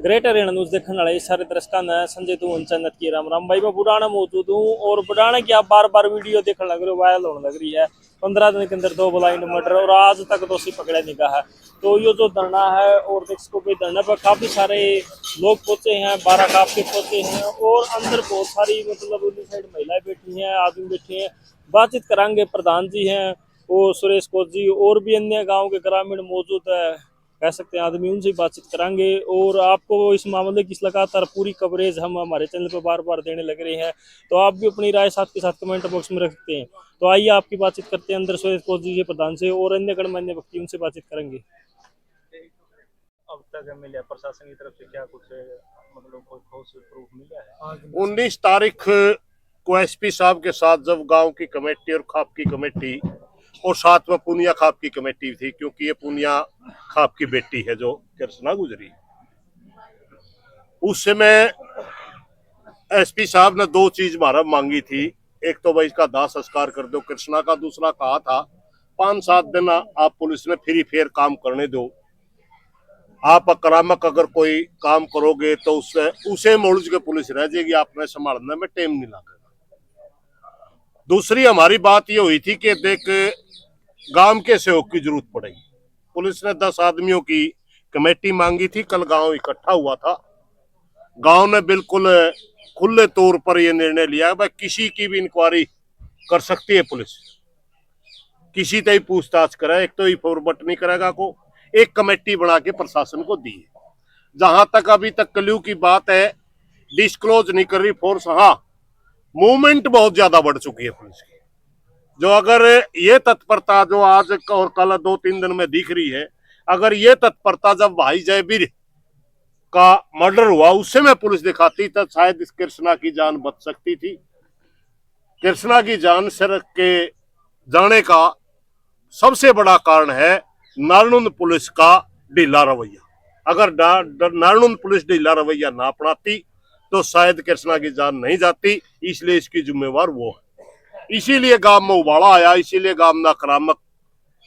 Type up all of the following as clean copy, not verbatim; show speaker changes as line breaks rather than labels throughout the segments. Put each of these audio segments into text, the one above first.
Great Haryana news देखने वाले सारे दर्शकों ने संजय तू चैनल की राम राम भाई। मैं बुढ़ाना मौजूद हूँ और बुढ़ाना की आप बार बार वीडियो देखने लग रहे हो, वायरल होने लग रही है। 15 दिन के अंदर 2 ब्लाइंड मर्डर और आज तक दोषी पकड़ा नहीं गया है। तो ये जो धरना है और दर्शकों के धरने पर काफी सारे लोग पहुंचे हैं, 12 काफ के पहुंचे हैं और अंदर बहुत सारी मतलब उन्हीं साइड महिलाएं बैठी हैं, आदमी बैठे हैं। बातचीत कराएंगे, प्रधान जी हैं वो सुरेश कोच जी और भी अन्य गाँव के ग्रामीण मौजूद है, कह सकते हैं आदमी, उनसे बातचीत कराएंगे। और आपको इस मामले की लगातार पूरी कवरेज हम हमारे चैनल पर बार बार देने लग रहे हैं, तो आप भी अपनी राय साथ के साथ कमेंट बॉक्स में रख सकते हैं। तो आइए आपकी बातचीत करते हैं अंदर सुरेश कोच जी प्रधान से और अन्य गणमान्य व्यक्ति उनसे बातचीत करेंगे। अब तक मिला प्रशासन की तरफ से क्या कुछ मतलब कोई ठोस प्रूफ मिला है?
19 तारीख को एसपी साहब के साथ जब गांव की कमेटी और खाप की कमेटी और साथ में पुनिया खाप की कमेटी थी, क्योंकि ये पुनिया खाप की बेटी है जो कृष्णा गुजरी, उस समय एसपी साहब ने 2 चीज हमारा मांगी थी। एक तो भाई इसका दाह संस्कार कर दो कृष्णा का, दूसरा कहा था 5-7 दिन आप पुलिस में फ्री फेयर काम करने दो, आप आक्रामक अगर कोई काम करोगे तो उसे मुलझ के पुलिस रह जाएगी, आपने संभालने में टाइम नहीं लगेगा। दूसरी हमारी बात ये हुई थी कि देख गांव के सहयोग की जरूरत पड़ेगी। पुलिस ने 10 आदमियों की कमेटी मांगी थी, कल गांव इकट्ठा हुआ था। गांव ने बिल्कुल खुले तौर पर यह निर्णय लिया भाई किसी की भी इंक्वायरी कर सकती है पुलिस, किसी से ही पूछताछ करे, एक तो ही फॉरवर्ड नहीं करेगा को एक कमेटी बना के प्रशासन को दी है। जहां तक अभी तक क्ल्यू की बात है, डिस्क्लोज नहीं कर रही फोर्स। हाँ, मूवमेंट बहुत ज्यादा बढ़ चुकी है पुलिस की। जो अगर ये तत्परता जो आज और कल 2-3 दिन में दिख रही है, अगर ये तत्परता जब भाई जयवीर का मर्डर हुआ उससे में पुलिस दिखाती तो शायद इस कृष्णा की जान बच सकती थी। कृष्णा की जान सर के जाने का सबसे बड़ा कारण है नारनूंद पुलिस का ढीला रवैया। अगर नारनूंद पुलिस ढीला रवैया ना अपनाती तो शायद कृष्णा की जान नहीं जाती, इसलिए इसकी जिम्मेवार वो है। इसीलिए गांव में उबाला आया, इसीलिए गांव में आक्रामक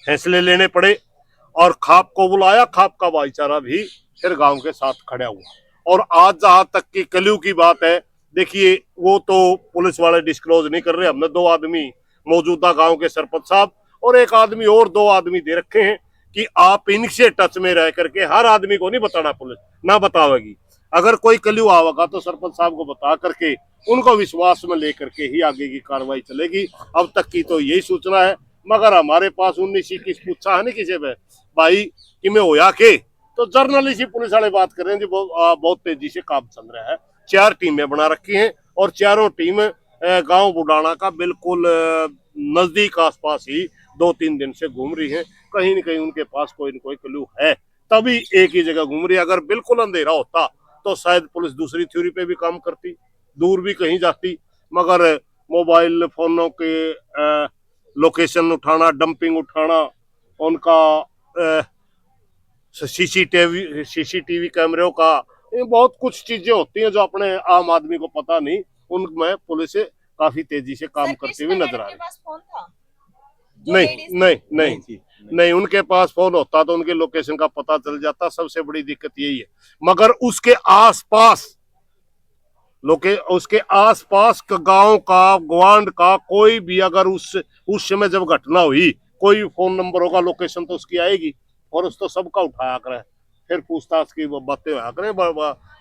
फैसले लेने पड़े और खाप को बुलाया। खाप का भाईचारा भी फिर गांव के साथ खड़ा हुआ। और आज जहां तक की कलयू की बात है, देखिए वो तो पुलिस वाले डिस्क्लोज नहीं कर रहे। हमने 2 आदमी मौजूदा गांव के सरपंच साहब और एक आदमी और 2 आदमी दे रखे हैं कि आप इनसे टच में रह करके, हर आदमी को नहीं बताना, पुलिस ना बतावेगी। अगर कोई कलयू आवेगा तो सरपंच साहब को बता करके उनको विश्वास में लेकर के ही आगे की कार्रवाई चलेगी। अब तक की तो यही सूचना है, मगर हमारे पास 19-21 पूछा है नहीं किसी में भाई कि मैं होया के, तो जर्नलिस्ट ही पुलिस वाले बात कर रहे हैं जी। बहुत तेजी से काम चल रहा है। 4 टीमें बना रखी हैं और चारों टीम गांव बुढ़ाना का बिल्कुल नजदीक आसपास ही 2-3 दिन से घूम रही है। कहीं न कहीं उनके पास कोई न कोई क्लू है, तभी एक ही जगह घूम रही है। अगर बिल्कुल अंधेरा होता तो शायद पुलिस दूसरी थ्योरी पे भी काम करती, दूर भी कहीं जाती, मगर मोबाइल फोनों के लोकेशन उठाना, डंपिंग उठाना, उनका सीसीटीवी कैमरों का, ये बहुत कुछ चीजें होती हैं जो अपने आम आदमी को पता नहीं, उनमें पुलिस काफी तेजी से काम करती हुई नजर आ रही। नहीं, उनके पास फोन होता तो उनके लोकेशन का पता चल जाता। सबसे बड़ी दिक्कत यही है। मगर उसके आसपास का गांव का, ग्वांड का कोई भी अगर उस समय जब घटना हुई, कोई फोन नंबर होगा, लोकेशन तो उसकी आएगी और उस तो सबका उठाया करे, फिर पूछताछ की बातें होया करें,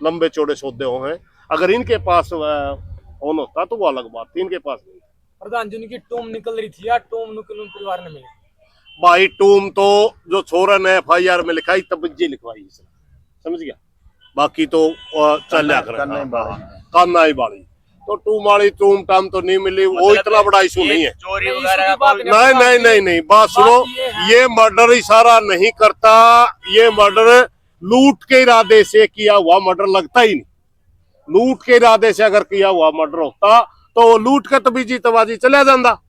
लंबे चौड़े सौदे हो हैं। अगर इनके पास फोन होता तो वो अलग बात थी, इनके पास नहीं।
प्रधान जी की टूम निकल रही थी यार, टूम निकल परिवार ने मिली
भाई। टूम तो जो छोरा ने FIR में लिखाई तब जी लिखवाई, समझ गया। बाकी तो चल कान्ना ही बाड़ी, तो टूम वाली टूम टाम तो नहीं मिली। वो इतना बड़ा इशू नहीं है।
चोरी वगैरह
नहीं, बात सुनो, ये मर्डर इशारा नहीं करता, ये मर्डर लूट के इरादे से किया हुआ मर्डर लगता ही नहीं। लूट के इरादे से अगर किया हुआ मर्डर होता तो लूट के तो बीजी तबाजी चला जाता,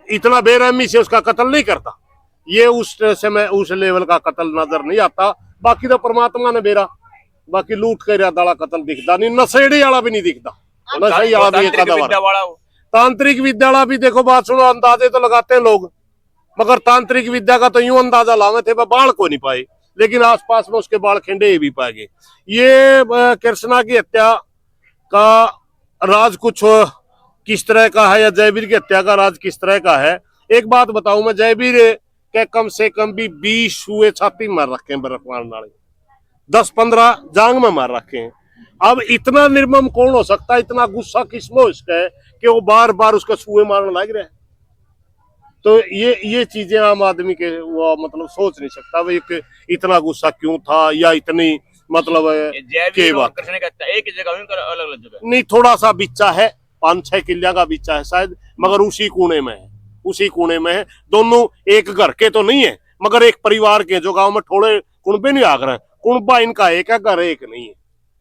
इतना बेरहमी से उसका कत्ल नहीं करता। ये उस समय उस लेवल का कत्ल नजर नहीं आता। बाकी तो परमात्मा ने बेरा, बाकी लूट के इरादा वाला कत्ल दिखता नहीं, नशेड़ी वाला भी नहीं दिखता, नशे वाला भी तांत्रिक विद्या वाला भी। देखो बात सुनो, अंदाजे तो लगाते हैं लोग, मगर तांत्रिक विद्या का तो यूं अंदाजा लावे थे, बाढ़ को नहीं पाए। लेकिन आसपास में उसके बाल खिंडे भी पाए गए। ये कृष्णा की हत्या का राज कुछ किस तरह का है, या जयवीर की हत्या का राज किस तरह का है। एक बात बताऊं मैं, जयवीर के कम से कम भी 20 हुए छाती मार रखे हैं बर्फ मारने वाले, 10-15 जांग में मार रखे हैं। अब इतना निर्मम कौन हो सकता है, इतना गुस्सा किसमें इसका है कि वो बार बार उसका सुए मारने लग रहे हैं। तो ये चीजें आम आदमी के वो मतलब सोच नहीं सकता भाई इतना गुस्सा क्यों था, या इतनी मतलब के बात
एक ही जगह अलग अलग जगह
नहीं, थोड़ा सा बिच्चा है, 5-6 किलिया का बिच्चा है शायद, मगर उसी कोने में है, उसी कोने में है। दोनों एक घर के तो नहीं है, मगर एक परिवार के, जो गांव में थोड़े कुनबे नहीं आग रहे, कुनबा इनका एक है, घर एक नहीं है।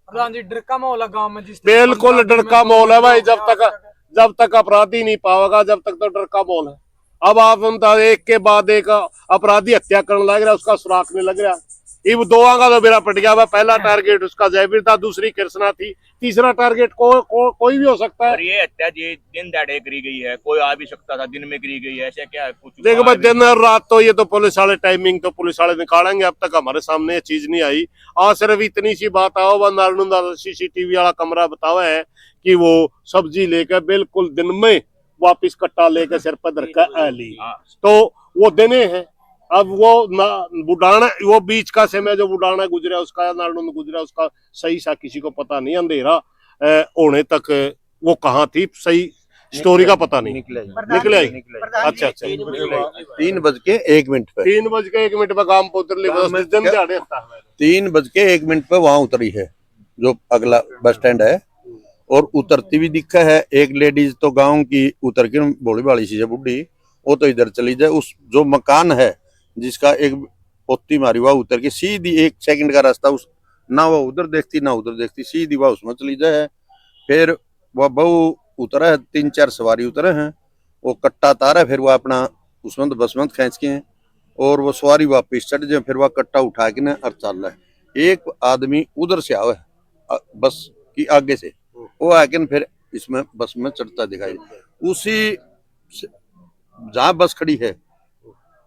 प्रधान जी डर का माहौल है गांव में, जिस
बिल्कुल डर का माहौल है भाई। जब तक अपराधी नहीं पाओगा, जब तक तो डर का माहौल है। अब आप एक के बाद एक अपराधी हत्या करने लग रहा, उसका सुराख नहीं लग रहा। इब दो का तो बेरा पट गया। पहला टारगेट उसका जयवीर था, दूसरी कृष्णा थी, तीसरा टारगेट कोई भी हो सकता है।
ये हत्या दिन दहाड़े करी गई है, कोई आ भी सकता था, दिन में करी गई है, ऐसा क्या है कुछ?
देखो भाई, दिन और रात तो ये तो पुलिस वाले टाइमिंग तो पुलिस वाले निकालेंगे, अब तक हमारे सामने ये चीज नहीं आई। और सिर्फ इतनी सी बात आओ, वह नारनुंदा CCTV वाला कमरा बतावा है कि वो सब्जी लेकर बिल्कुल दिन में वापिस कट्टा लेकर सिर पर धरकर आली, तो वो दिने हैं। अब वो बुढ़ाना, वो बीच का समय जो बुढ़ाना गुजरा उसका, नारनुंद गुजरा उसका, सही सा किसी को पता नहीं। अंधेरा होने तक वो कहाँ थी, सही स्टोरी का पता नहीं। निकले अच्छा
3:01 पे
3:01 पे काम पे उतर ली, दिन दिहाड़े
3:01 पे वहां उतरी है, जो अगला बस स्टैंड है, और उतरती भी दिखा है। एक लेडीज तो गांव की उतर के भोली भाली सी बुढ़ी, वो तो इधर चली जाए। उस जो मकान है जिसका एक पोती मारी हुआ, उतर के सीधी 1 सेकंड का रास्ता, उस ना वो उधर देखती ना उधर देखती, सीधी वह उसमें चली जाए। फिर वह बहु उतरा है, 3-4 सवारी उतरे हैं, वो कट्टा तारा है, फिर वह अपना उसमें तो बस में खींच के हैं, और वो सवारी वापिस चढ़ जाए, फिर वह कट्टा उठा के ना और चल रहा है। एक आदमी उधर से आवे बस की आगे से, वो आके फिर इसमें बस में चढ़ता दिखाई। उसी जहाँ बस खड़ी है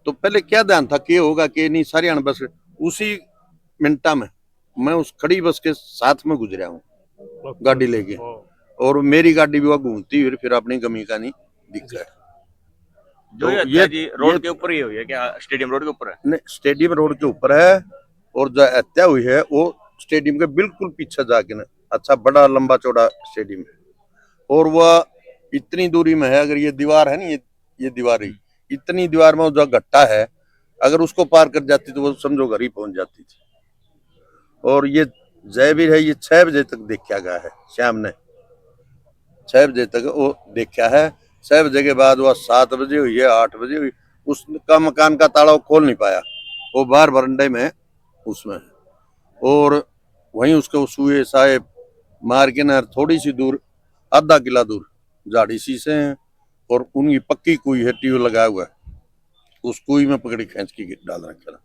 तो पहले क्या ध्यान था कि होगा कि नहीं, सारी बस उसी मिनटा में मैं उस खड़ी बस के साथ में गुजरा हूँ गाड़ी लेके, और मेरी गाड़ी भी वह घूमती हुई फिर अपनी गमी का नहीं दिख रहा है।
जो ये जी रोड के ऊपर ही हुई है क्या? स्टेडियम रोड के ऊपर है?
नहीं, स्टेडियम रोड के ऊपर है, और जो हत्या हुई है वो स्टेडियम के बिल्कुल पीछे जाके ना, अच्छा बड़ा लंबा चौड़ा स्टेडियम है, और वह इतनी दूरी में है। अगर ये दीवार है ना, ये दीवार ही इतनी दीवार में जो गट्टा है, अगर उसको पार कर जाती तो वो समझो घर ही पहुंच जाती थी। और ये जयवीर है, ये 6 बजे तक देखा गया है, शाम ने 6 बजे तक वो देखा है। 6 बजे के बाद वह 7 बजे हुई है, 8 बजे हुई, उसका मकान का ताला खोल नहीं पाया, वो बाहर बरंडे में उसमें, और वहीं उसके सुए साए मार के ना थोड़ी सी दूर, आधा किला दूर झाड़ी शीशे हैं, और उनकी पक्की कुई है, ट्यूब लगाया हुआ है, उस कुई में पकड़ी खींच के डाल रखा।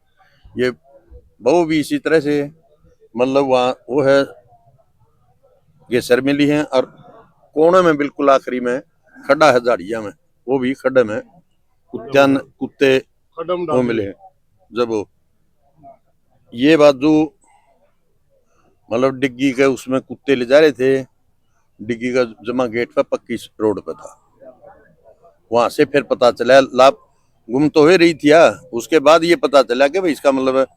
ये बहु भी इसी तरह से, मतलब वहाँ वो है गेसर मिली है, और कोने में बिल्कुल आखिरी में खड्डा है झाड़िया में, वो भी खड्डे में कुत्ते वो मिले हैं। जब वो ये बाजू मतलब डिग्गी के उसमें कुत्ते ले जा रहे थे, डिग्गी का जमा गेट पर पक्की रोड पे था, वहां से फिर पता चला, लाभ गुम तो हो रही थी, उसके बाद ये पता चला कि भाई इसका मतलब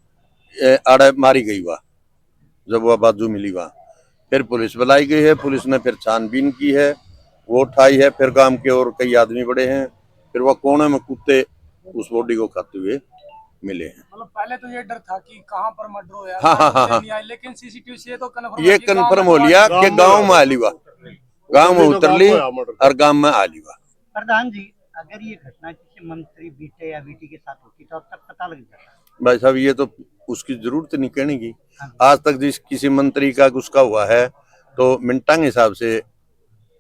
आड़े मारी गई वह, जब वह बाजू मिली वहां, फिर पुलिस बुलाई गई है, पुलिस ने फिर छानबीन की है, वो उठाई है, फिर गांव के और कई आदमी बड़े हैं, फिर वह कोने में कुत्ते उस बॉडी को खाते हुए मिले हैं।
मतलब पहले तो ये डर था कि कहाँ पर मर्डर हो,
हाँ,
लेकिन CCTV से तो कन्फर्म
ये कन्फर्म हो लिया कि गांव में आली हुआ, गांव में उतर ली और गांव में आली हुआ।
प्रधान जी, अगर ये घटना किसी मंत्री बेटे या बेटी के साथ होती तो अब तक पता लग जाता।
भाई साहब, ये तो उसकी जरूरत नहीं कहने की, आज तक जिस किसी मंत्री का उसका हुआ है तो मिनटों के हिसाब से,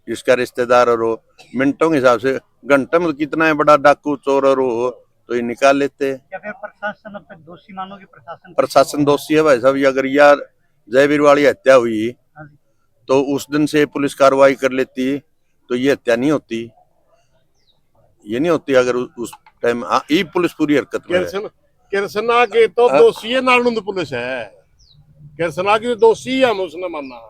जिसका रिश्तेदार और हो, मिनटों के हिसाब से, घंटे में कितना है बड़ा डाकू चोर और हो तो ये निकाल लेते हैं।
या फिर प्रशासन अब तक दोषी मानोगे?
प्रशासन दोषी है भाई साहब। अगर यार जयवीर वाली हत्या हुई तो उस दिन से पुलिस कार्रवाई कर लेती तो ये हत्या नहीं होती, ये नहीं होती। अगर उस टाइम ये पुलिस पूरी हरकत में है।
कृष्णा के तो दोषी है, नालंद पुलिस है। कृष्णा की दोषी है, हम उसने मानना।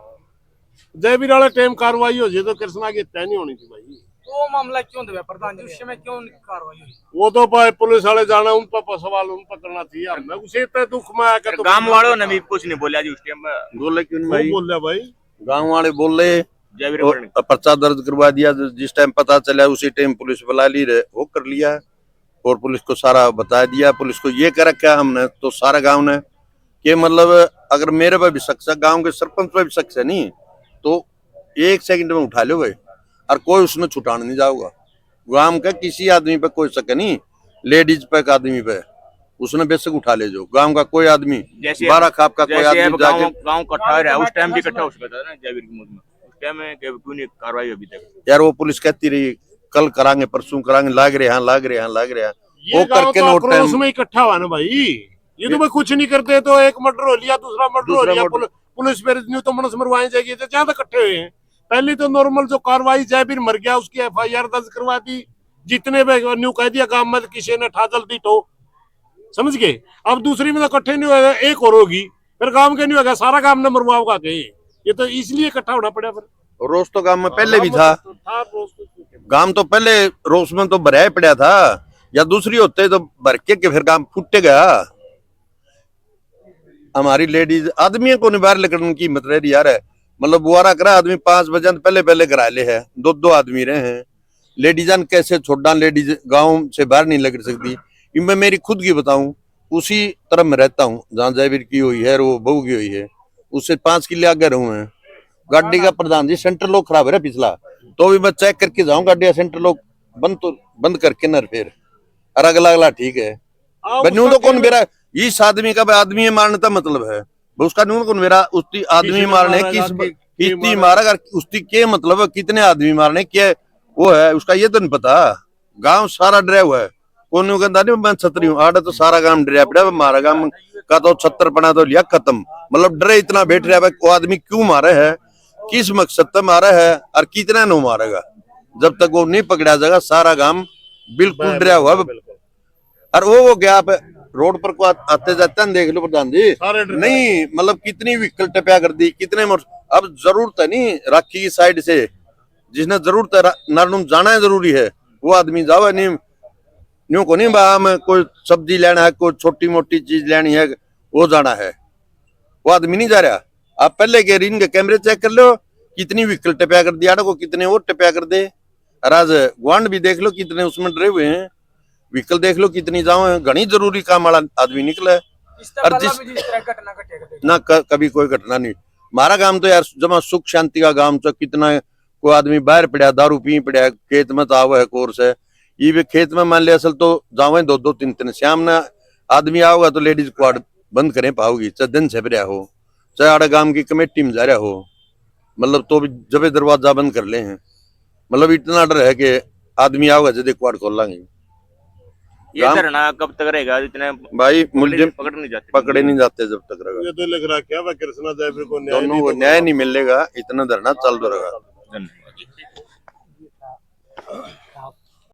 जयवीर वाले टाइम कार्रवाई हो जाए तो कृष्णा की हत्या नहीं होनी थी भाई।
वो मामला क्यों दबा प्रधान जी, उस समय क्यों कार्रवाई हुई?
वो तो भाई पुलिस वाले जाना, उन पर सवाल उन पर करना चाहिए। हमने उसे तो दुख में आकर तो
गांव वालों ने भी कुछ नहीं बोला जी उस टाइम में।
बोले क्यों नहीं
वो
भाई?
बोल रहा भाई,
गांव वाले बोले
जयवीर
और पर्चा दर्ज करवा दिया। जिस टाइम पता चला उसी टाइम पुलिस बुला ली रहे, वो कर लिया और पुलिस को सारा बता दिया। पुलिस को ये कर रखा हमने तो सारा गांव ने कि मतलब अगर मेरे पे भी शक है, गांव के सरपंच पे भी शक है नहीं तो 1 सेकंड में उठा लो भाई, और कोई उसने छुटाने नहीं जाऊगा। गांव का किसी आदमी पे कोई शक नहीं, लेडीज पे एक आदमी पे उसने बेशक उठा ले जो। गांव का कोई आदमी 12 खाप का कोई आदमी जाके
गांव इकट्ठा रहा, उस टाइम भी इकट्ठा हो चुका था ना जयवीर की मौत में। उस टाइम में क्यों नहीं कार्रवाई अभी तक?
यार वो पुलिस कहती रही कल करांगे परसों करांगे, लाग रहे हैं लाग रहे हैं लाग रहे हैं,
ये
वो
गांव
करके
तो
नो
आक्रोश
टाइम
में इकट्ठा हुआ ना भाई। ये तो भाई कुछ नहीं करते तो एक मर्डर हो लिया, दूसरा मर्डर हो लिया, पुलिस पे न्यू तो मनस मरवाई जाएगी। तो ज्यादा इकट्ठे हुए हैं। पहले तो नॉर्मल जो कार्रवाई, जयवीर मर गया उसकी FIR दर्ज करवा दी, जितने भी न्यू कह दिया गांव में किसी ने ठा जल्दी तो समझ गए। अब दूसरी में तो इकट्ठे नहीं होगा, एक और होगी, फिर गांव के नहीं होगा, सारा गांव ने मरवाओगा के। ये तो इसलिए इकट्ठा होना पड़ा। फिर
रोज तो गांव में पहले भी था,
रोज
गांव तो पहले रोज में तो भरा पड़ा था, या दूसरी होते तो भर के फिर गांव फूटेगा। हमारी लेडीज आदमियों को बाहर लेकर की हिम्मत रही यार है। मतलब बुआरा करा आदमी 5 बजे पहले पहले करा ले है, 2 आदमी रहे हैं। लेडीजन कैसे छोड़ा, लेडीज गांव से बाहर नहीं लग सकती। मैं मेरी खुद की बताऊं, उसी तरफ में रहता हूँ जहाँ जयवीर की हुई है, वो बहू की हुई है, उससे 5 किले आगे रहूं हैं। गाड़ी का प्रधान जी सेंटर लोग खराब है पिछला, तो भी मैं चेक करके जाऊं गाड़ी सेंटर लोग बंद करके न फिर, और अगला ठीक है। न्यू तो कौन मेरा इस आदमी का आदमी मारने का मतलब है उसका न्यू कौन मेरा उसकी आदमी मारने कितनी मारा, उसकी के मतलब है कितने आदमी मारने के वो है उसका ये तो नहीं पता। गांव सारा डरा हुआ है, कौन कहता नहीं मैं छतरी हूँ, आड़ा तो सारा गांव डरा पड़ा। मारा गांव का तो 76 पना तो लिया खत्म। मतलब डरे इतना बैठ रहा है वो आदमी क्यों मारे है, किस मकसद से मारा है और कितना नो मारेगा। जब तक वो नहीं पकड़ा जाएगा सारा गांव बिल्कुल डरा हुआ। और वो गया आप रोड पर को आते जाते देख लो प्रधान जी, नहीं मतलब कितनी व्हीकल टपया कर दी, कितने अब जरूरत है नहीं राखी की साइड से, जिसने जरूरत है नारनूम जाना जरूरी है वो आदमी जाओ। नहीं न्यू को नहीं हम कोई सब्जी लेना है, कोई छोटी मोटी चीज लेनी है, वो जाना है, वो आदमी नहीं जा रहा। आप पहले के रिंग के कैमरे चेक कर लो कितनी व्हीकल टपया कर दिया को, कितने वो टपया कर दे। राज ग्वांड भी देख लो कितने उसमें डरे हुए हैं, व्हीकल देख लो कितनी जाओ है। घनी जरूरी काम वाला आदमी निकला है। और कभी कोई घटना नहीं। हमारा गांव तो यार जमा सुख शांति का गांव, तो कितना कोई आदमी बाहर पड़ा दारू पी पड़ा, खेत में तो आवा है कोर्स है, ये भी खेत में मान लिया असल तो जाओ 2-2 3-3 शाम ना आदमी आओगा तो लेडीज क्वाड बंद करें पाओगी, चाहे दिन छप रहा हो, चाहे आड़ा गांव की कमेटी में जा रहा हो, मतलब तो भी जब दरवाजा बंद कर ले हैं। मतलब इतना डर है कि आदमी आओगा जब क्वाड खोल लांगे।
ये धरना कब तक रहेगा? इतने
भाई मुलजिम
पकड़े नहीं जाते
जब तक रहेगा।
ये तो लग रहा क्या कृष्णा जयवीर को
दोनों को न्याय नहीं मिलेगा, इतना धरना चल रहेगा।
धन्यवाद।